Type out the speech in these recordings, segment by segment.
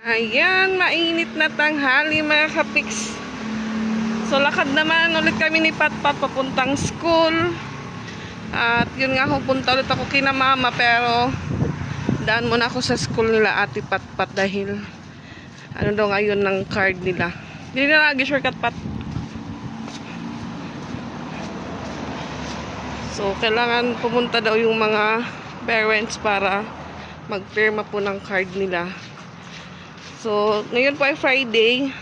Ayan, mainit na tanghali mga kapiks. So lakad naman ulit kami ni Patpat papuntang school. At yun nga, punta ulit ako kina mama, pero daan muna ako sa school nila ate Patpat dahil ano daw ngayon ng card nila. Hindi na lagi shortcut Pat. So kailangan pumunta daw yung mga parents para magpirma po ng card nila. So ngayon po ay Friday.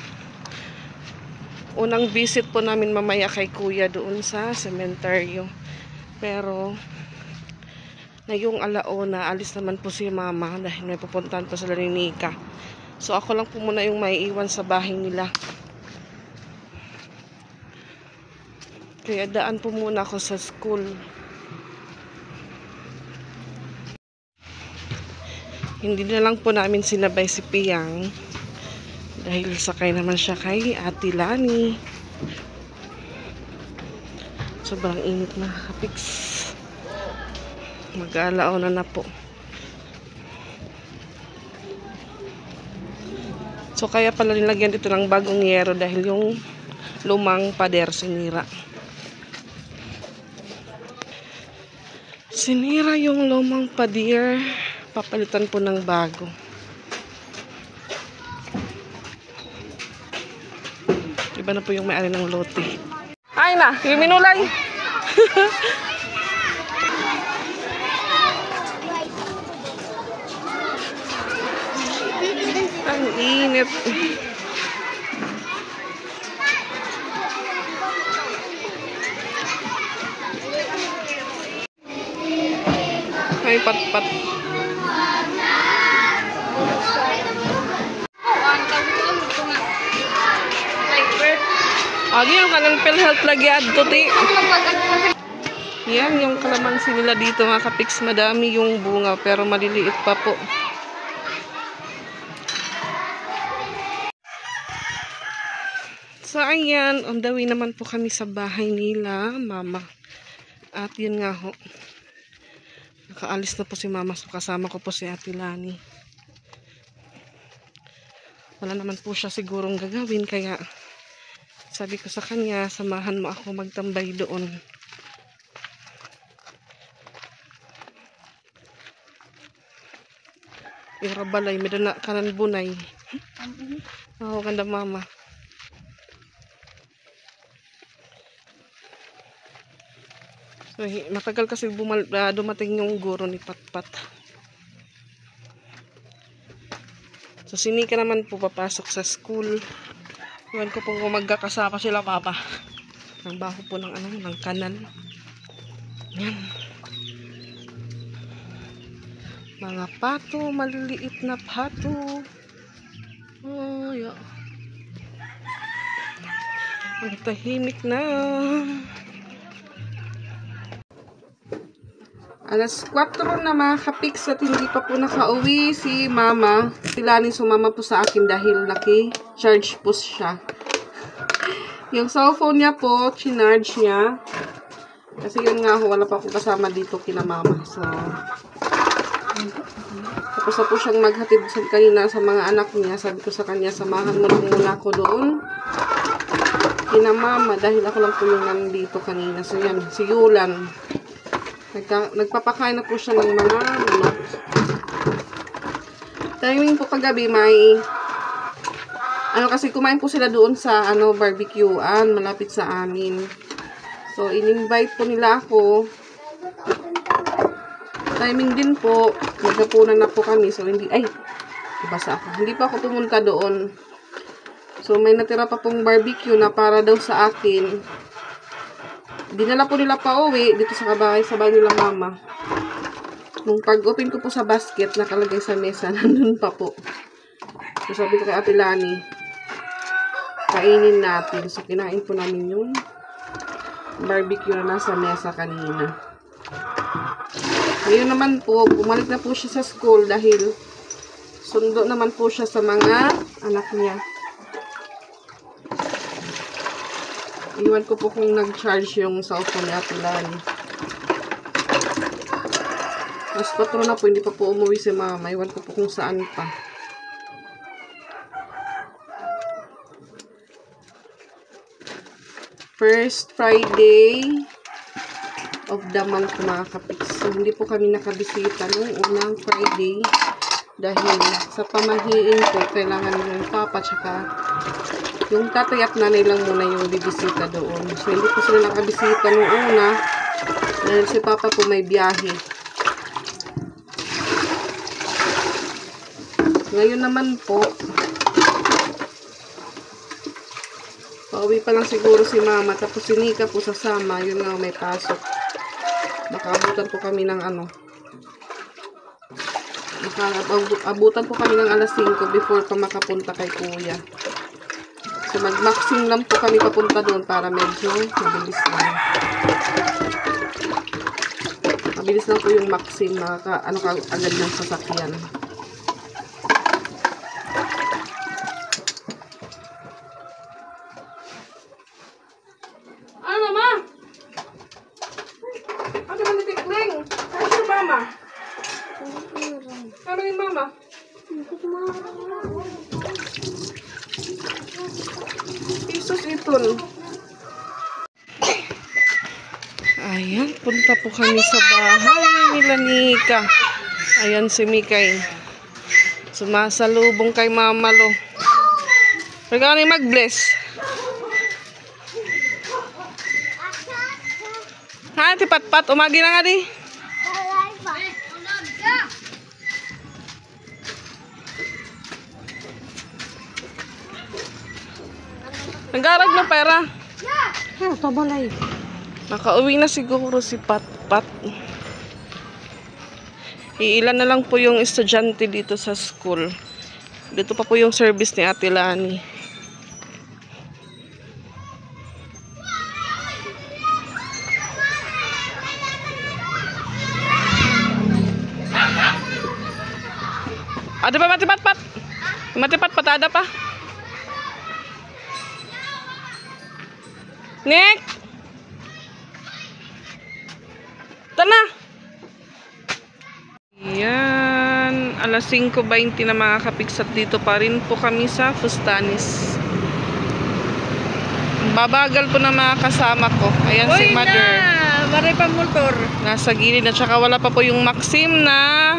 Unang visit po namin mamaya kay kuya doon sa sementeryo. Pero ngayong alauna, alis naman po si mama dahil may pupuntahan pa sila ni Nika. So ako lang po muna yung maiiwan sa bahay nila. Kaya daan po muna ako sa school. Hindi na lang po namin sinabay si Piyang dahil sakay naman siya kay Ate Lani. Sobrang init na kapiks. Mag-aalauna na po. So kaya pala nilagyan dito ng bagong yero dahil yung lumang pader sinira. Sinira yung lumang pader. Papalitan po ng bago. Iba na po yung may-ari ng lote. Ay na, yung minulay. Ang init. Ay, Patpat. Agi yung kanang PhilHealth lagi adto ti. Yan yung kalamansi nila dito mga kapiks, madami yung bunga pero maliliit pa po. So ayan, on the way naman po kami sa bahay nila, mama. At yun nga ho. Nakaalis na po si mama, so kasama ko po si Ate Lani. Wala naman po siya sigurong gagawin kaya sabi ko sa kanya, samahan mo ako magtambay doon. Irabalay, medyo na kanan bunay. Oo, ganda mama. So, matagal kasi dumating yung guro ni Patpat. So, si Nika naman po papasok sa school. Iwan ko pong magkakasama sila mama. Ang baho po ng ng kanal. Yan. Mga pato, maliliit na pato. Oh, yeah. Ang tahimik na. Alas 4 na mga kapiks at hindi pa po nakauwi si mama. Si Lani sumama po sa akin dahil naki-charge po siya. Yung cellphone niya po, chinarge niya. Kasi yun nga, wala pa akong kasama dito kina mama. So, tapos na po siyang maghatid kanina sa mga anak niya. Sabi ko sa kanya, samahan mo lang muna ako doon kina mama dahil ako lang po yung nandito kanina. So yan, si Yulan. Nagpapakain na po siya ng mga manok. Timing po kagabi may kasi kumain po sila doon sa barbecuean malapit sa amin. So in-invite po nila ako. Timing din po, naghapunan na po kami. So ibasa ako. Hindi pa ako pumunta doon. So may natira pa pong barbecue na para daw sa akin. Dinala po nila pa uwi dito sa bahay nila mama. Nung pag-open ko po sa basket, nakalagay sa mesa, nandun pa po. So sabi ko kay Ate Lani, kainin natin. So kinain po namin yung barbecue na nasa mesa kanina. Ngayon naman po, bumalik na po siya sa school dahil sundo naman po siya sa mga anak niya. Iwan ko po kung nag-charge yung cellphone ni Ate Lani. Mas 4 na po, hindi pa po umuwi si mama. Iwan ko po kung saan pa. First Friday of the month, mga kapiks. So, hindi po kami nakabisita nung unang Friday dahil sa pamahiin ko, kailangan yung papa tsaka yung tatay at nanay lang muna yung bibisita doon. So, hindi po sila nakabisita nung una dahil si papa po may biyahe. Ngayon naman po, pauwi pa lang siguro si mama, tapos si Nika po sasama, yun nga may pasok. Makaabutan po kami ng abutan po kami ng alas 5 before pa makapunta kay kuya. So mag-maxing lang po kami papunta doon para medyo mabilis lang. Mabilis lang po yung maxing, agad ng sasakyan. Pisos iton. Ayan, punta po kami sa bahay nila Nika. Ayan si Mikay. Sumasalubong kay Mama Lo. Pagkano mag-bless? Ha, tipat-pat. Umagi na nga di. Naggarag na pera. Tabalay. Nakauwi na siguro si Pat-Pat. Iilan na lang po yung estudyante dito sa school. Dito pa po yung service ni Ate Lani. Ada pa mati-pat-pat? Mati-pat patada pa? Nick! Tana! Yan. Alas 5:20 na mga kapiksat. Dito pa rin po kami sa Fustanis. Babagal po na mga kasama ko. Ayan si Mother. Maray pa motor. Nasa gilid na. Tsaka wala pa po yung Maxim na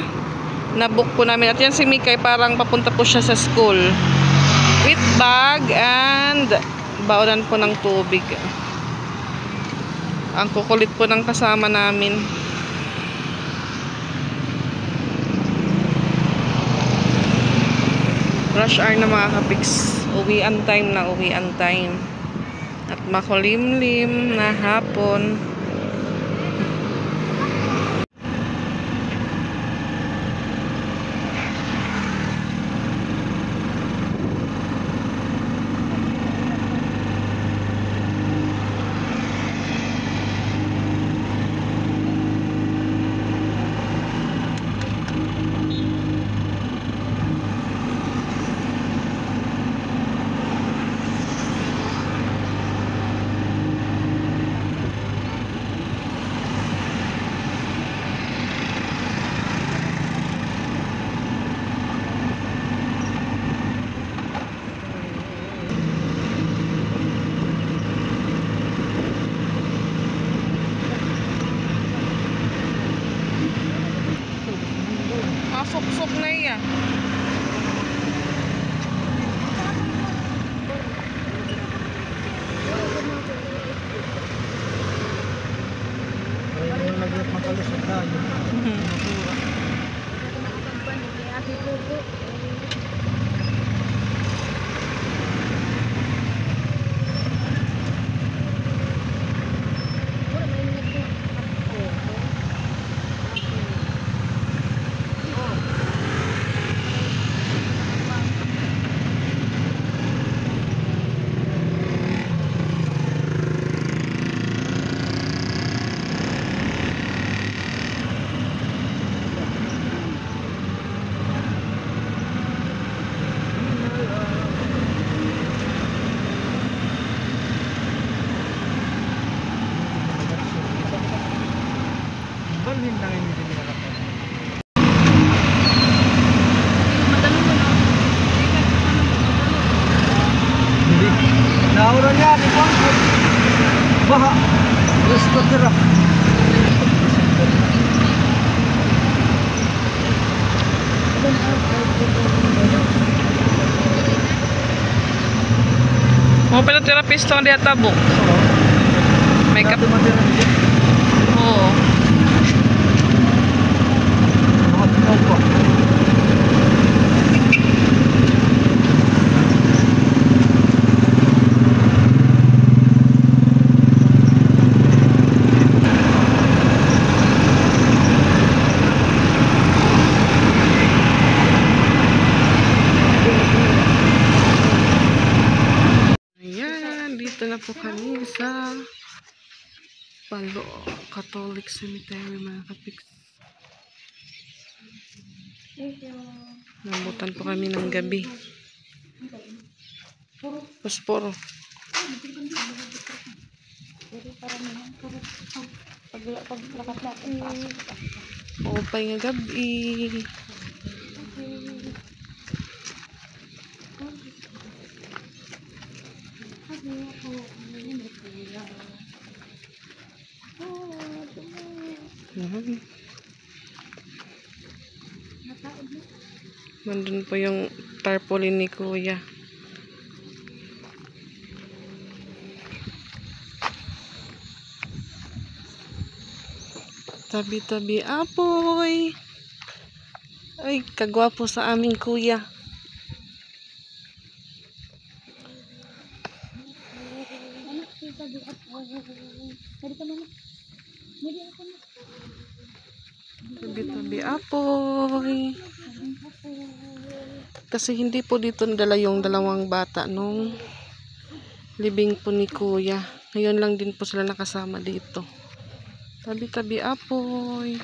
book po namin. At yan si Mikay, parang papunta po siya sa school. With bag and baonan po ng tubig. Ang kukulit po ng kasama namin. Rush hour na mga kapiks. Uwian time na, uwian time. At makulimlim na hapon. Masok-sok na iya. Nauro niya, di ba? Baha. Yes, patira. Mo pala therapist ang diya tabo. Makeup. Dati matira niya. Oo. Mga tinaw ko. Ayan, dito na po kami sa Palo Catholic Cemetery, mga kapiks. Nabutan po kami ng gabi. Posporo. Oo pa nga gabi. Nandun po yung tarpaulin ni Kuya. Tabi-tabi apoy. Ay, kagwapo sa aming Kuya. Tabi-tabi apoy. Kasi hindi po dito nadala yung dalawang bata nung libing po ni Kuya. Ngayon lang din po sila nakasama dito. Tabi-tabi apoy.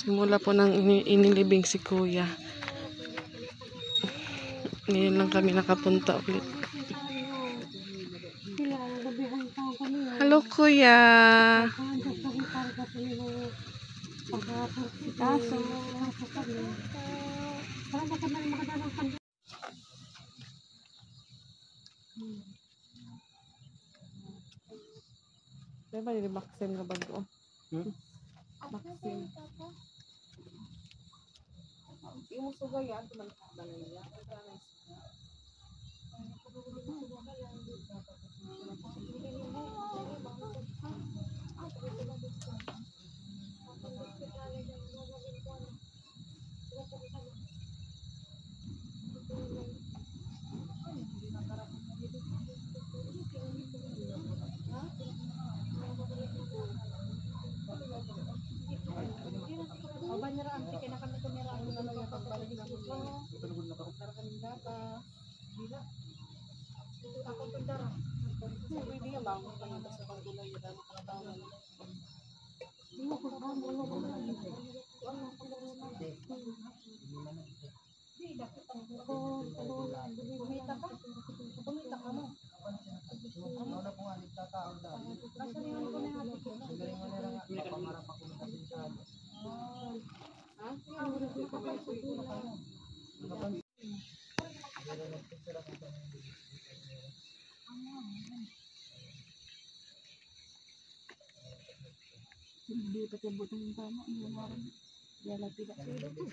Simula po nang inilibing si Kuya. Ngayon lang kami nakapunta ulit. Hello, Kuya. Diba nilibaksin na bago? Baksin. Imo sugayan, tumalakad na niya.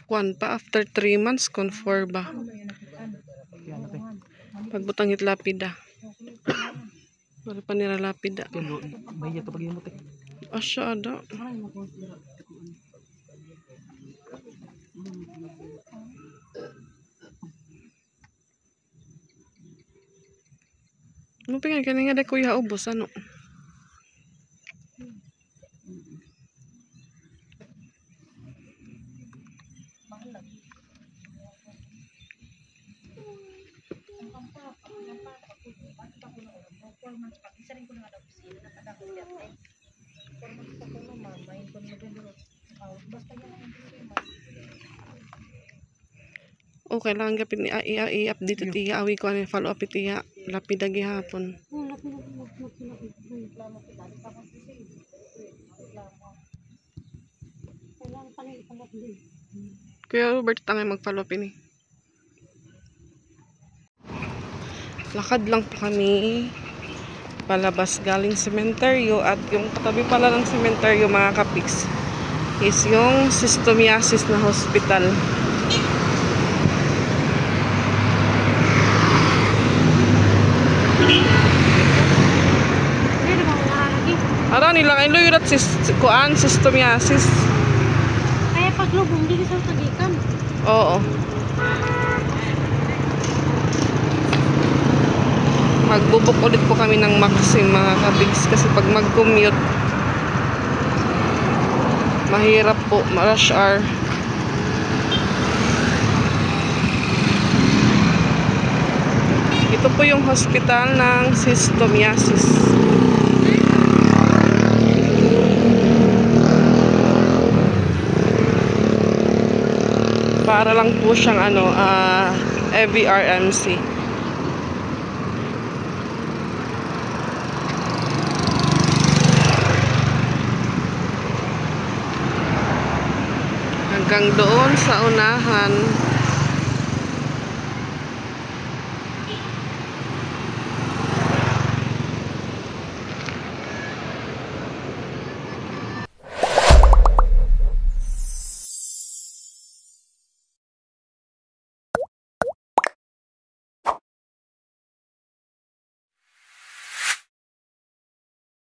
Kwan pa after 3 months confer ba? Pagbutang it lapida. Para pa nila lapida. May yato pag imot eh. Asya ada. Ano pingan ka nga da Kuya ubos ano? Okay lang gapin i-update iti awi ko ani follow up iti lapida gihapon. Kuya Robert tangay mag-follow up ini. Lakad lang po kami palabas galing sementeryo, at yung katabi pala ng sementeryo mga kapiks is yung Cystomiasis na hospital. Ara nilang iloy rat kuan Cystomiasis. Kaya paglubong dili sa tagikan. Oo. Magbubuk ulit po kami ng Maxim mga kabigs, kasi pag mag-commute mahirap po, rush hour. Ito po yung hospital ng Cystomiasis. Para lang po siyang EVRMC. Hanggang doon sa unahan.